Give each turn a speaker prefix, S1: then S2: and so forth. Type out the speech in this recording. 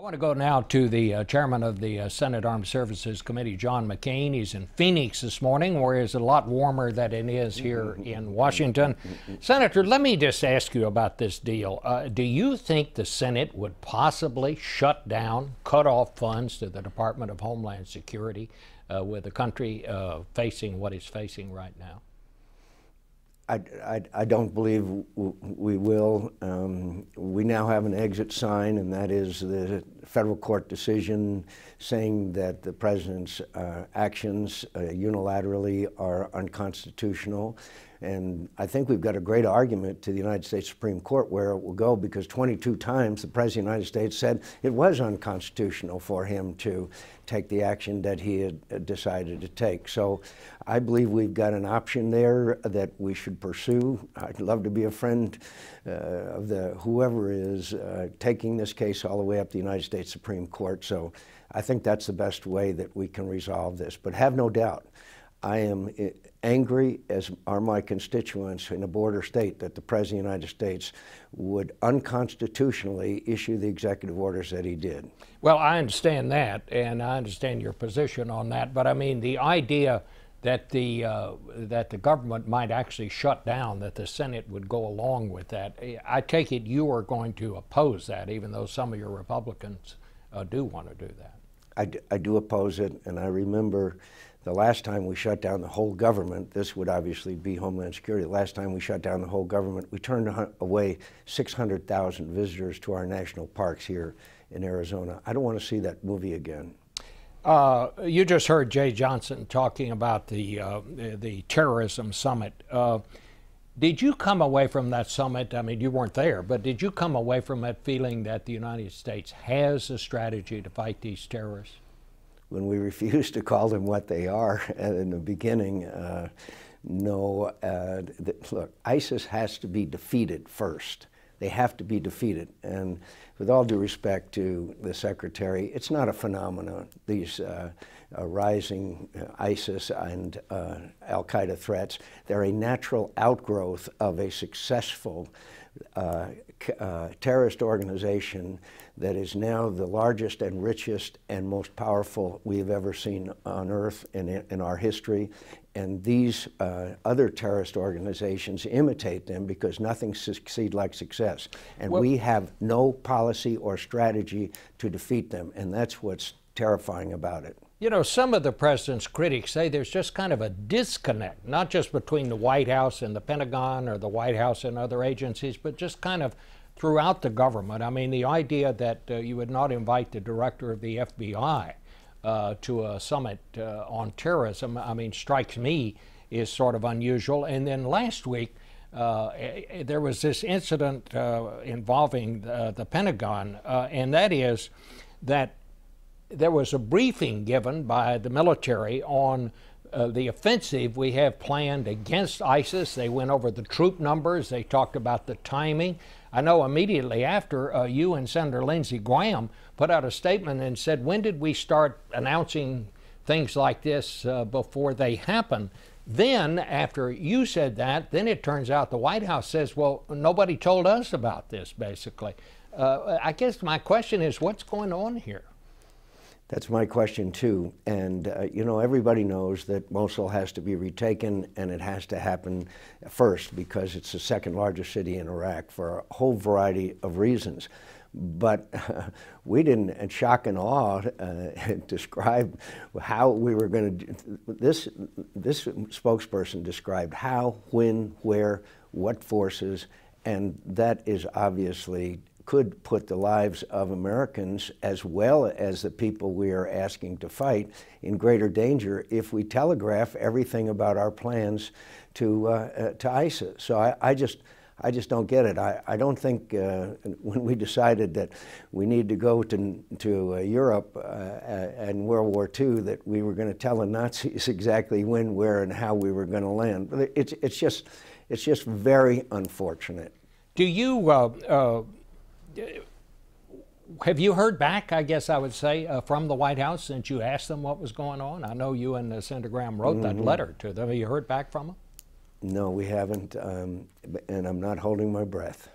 S1: I want to go now to the chairman of the Senate Armed Services Committee, John McCain. He's in Phoenix this morning, where it's a lot warmer than it is here in Washington. Senator, let me just ask you about this deal. Do you think the Senate would possibly shut down, cut off funds to the Department of Homeland Security with the country facing what it's facing right now?
S2: I don't believe we will. We now have an exit sign, and that is the federal court decision saying that the president's actions unilaterally are unconstitutional. And I think we've got a great argument to the United States Supreme Court where it will go, because 22 times the President of the United States said it was unconstitutional for him to take the action that he had decided to take. So I believe we've got an option there that we should pursue. I'd love to be a friend of whoever is taking this case all the way up to the United States Supreme Court. So I think that's the best way that we can resolve this. But have no doubt, I am angry, as are my constituents in a border state, that the President of the United States would unconstitutionally issue the executive orders that he did.
S1: Well, I understand that, and I understand your position on that, but I mean, the idea that the government might actually shut down, that the Senate would go along with that, I take it you are going to oppose that, even though some of your Republicans do want to do that.
S2: I do oppose it, and I remember the last time we shut down the whole government, this would obviously be Homeland Security, the last time we shut down the whole government, we turned away 600,000 visitors to our national parks here in Arizona. I don't want to see that movie again.
S1: You just heard Jay Johnson talking about the terrorism summit. Did you come away from that summit, I mean, you weren't there, but did you come away from it feeling that the United States has a strategy to fight these terrorists?
S2: When we refused to call them what they are in the beginning, no. Look, ISIS has to be defeated first. They have to be defeated. And with all due respect to the Secretary, it's not a phenomenon, these rising ISIS and al-Qaeda threats. They're a natural outgrowth of a successful terrorist organization that is now the largest and richest and most powerful we've ever seen on earth in our history. And these other terrorist organizations imitate them because nothing succeeds like success. And we have no policy or strategy to defeat them, and that's what's terrifying about it.
S1: You know, some of the president's critics say there's just kind of a disconnect, not just between the White House and the Pentagon or the White House and other agencies, but just kind of throughout the government. I mean, the idea that you would not invite the director of the FBI to a summit on terrorism, I mean, strikes me is sort of unusual. And then last week, there was this incident involving the Pentagon, and that is that there was a briefing given by the military on the offensive we have planned against ISIS. They went over the troop numbers. They talked about the timing. I know immediately after, you and Senator Lindsey Graham put out a statement and said, when did we start announcing things like this before they happen? Then, after you said that, then it turns out the White House says, well, nobody told us about this, basically. I guess my question is, what's going on here?
S2: That's my question, too. And, you know, everybody knows that Mosul has to be retaken, and it has to happen first because it's the second largest city in Iraq for a whole variety of reasons. But we didn't, in shock and awe, describe how we were going to do this. This spokesperson described how, when, where, what forces, and that is obviously could put the lives of Americans, as well as the people we are asking to fight, in greater danger if we telegraph everything about our plans to ISIS. So I just don't get it. I don't think when we decided that we need to go to Europe and World War II that we were going to tell the Nazis exactly when, where, and how we were going to land. But it's just very unfortunate.
S1: Do you have you heard back, I guess I would say, from the White House since you asked them what was going on? I know you and Senator Graham wrote that letter to them. Have you heard back from them?
S2: No, we haven't, and I'm not holding my breath.